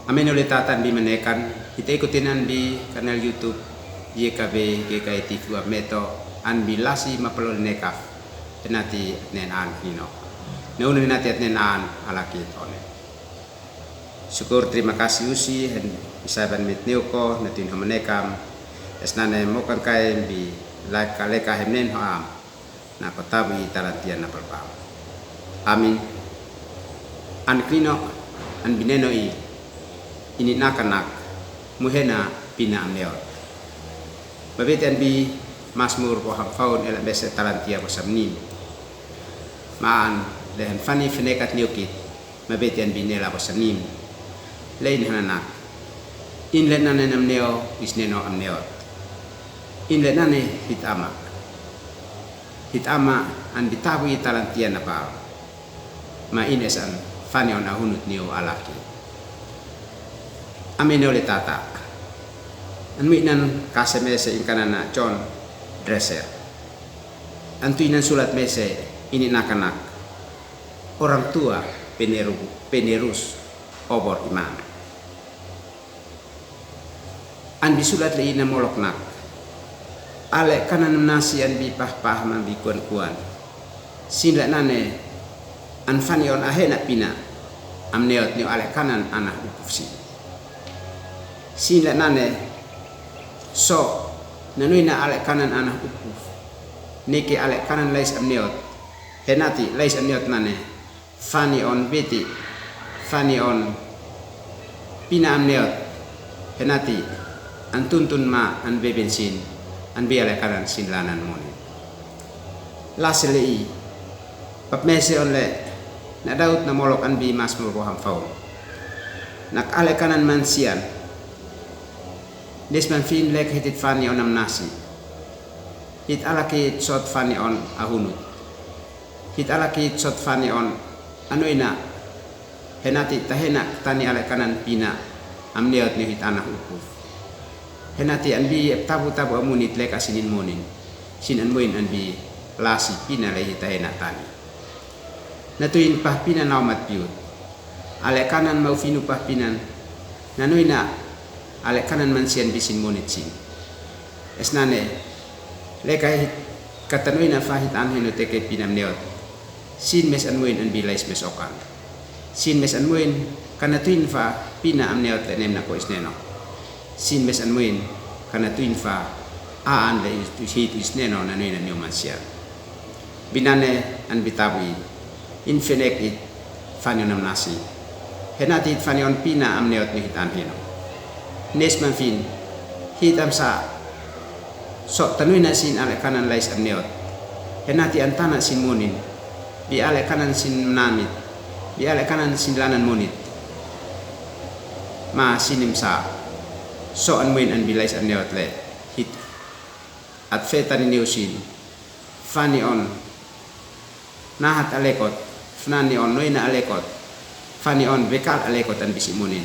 Amin oleh tatan bi menekan kita ikutin bi kanal YouTube YKB GKI TV meto an bi lasi mapelol nekaf tenati nenan nino neun nati nenan alaki one syukur terima kasih usi hen isaban mit neoko natin homenekam esnane mokan kai bi leka hemnen hoam na kotabi talantian na palpam amin an klino an bineno ini nakanak muhena pina amneot babeten bi masmur ko hamfaun ela bese talantia ko samnim maan lehen fani fenekat niokit mabeten bi nela ko samnim lain hananak in lenane namneo isneno amneot in lenane hitama an bitawi talantia na pa ma inesan fani on ahunut niyo alaki amin oleh tatak anwinan kase mese inkanana John Dresser antuinan sulat mese ini nakanak orang tua penerus obor iman an bisulat leina moloknak ale kanan nasi an bi pah man bi kuan sila nane an fani on ahena pina amneot ni ale kanan anak ukufsi sila nane so nanuina ale kanan anak ukuf niki ale kanan lais amneot henati lais amneot nane fani on beti fani on pina amneot henati antuntun ma an bebensin an biale kanan sinlanan moni laseli pap mese on le na daud na molok an bi mas mo ham faul nak ale kanan mansian desman fin lek hitit fani on am nasi hit alaki sot fani on ahunut hit alaki sot fani on anuina henati tahena tani ale kanan pina amniot ni hit anak ukuf henati an bi tabu amunit lek asinin monin sin an moin an bi lasi pina le hit tahena tani natuin pah pina naumat piut ale kanan mau finu pah pinan nanuina ale kanan mansian bisin monit sin esnane lekai katanuina fahit anhenu teke pinam neot sin mes anmuin an bilais mes okan sin mes anmuin kana tuin fa pina am neot lenem na ko isneno sin mes anmuin kana tuin fa aan le hit isneno nanuina new mansian binane an bitawi infinek it fanionam nasi henati it fanion pina am neot ni hitan hino nesman fin hitam sa sok tanuina sin ale kanan lais am neot henati antana sin monin bi ale kanan sin namit bi ale kanan sin lanan monit ma sinim sa so an win an bilais am neot le hit at fetani neusin fani on nahat alekot fnani on noina alekot fani on bekal alekot an bisimonin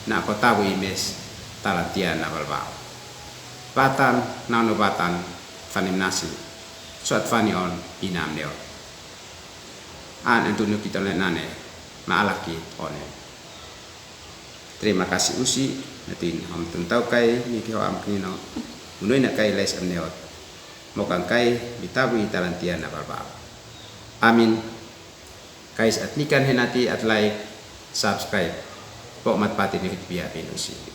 na kotawi mes talantian na balbao batan nano batan fanim nasi suat fani on inam neo an antunu kita nane maalaki one terima kasih usi natin ham tentau kai ni kio am knino unoi na kai les am neot mokang kai bitawi talantian na balbao amin kais atnikan henati at like subscribe pok mat pati ni biya pinusi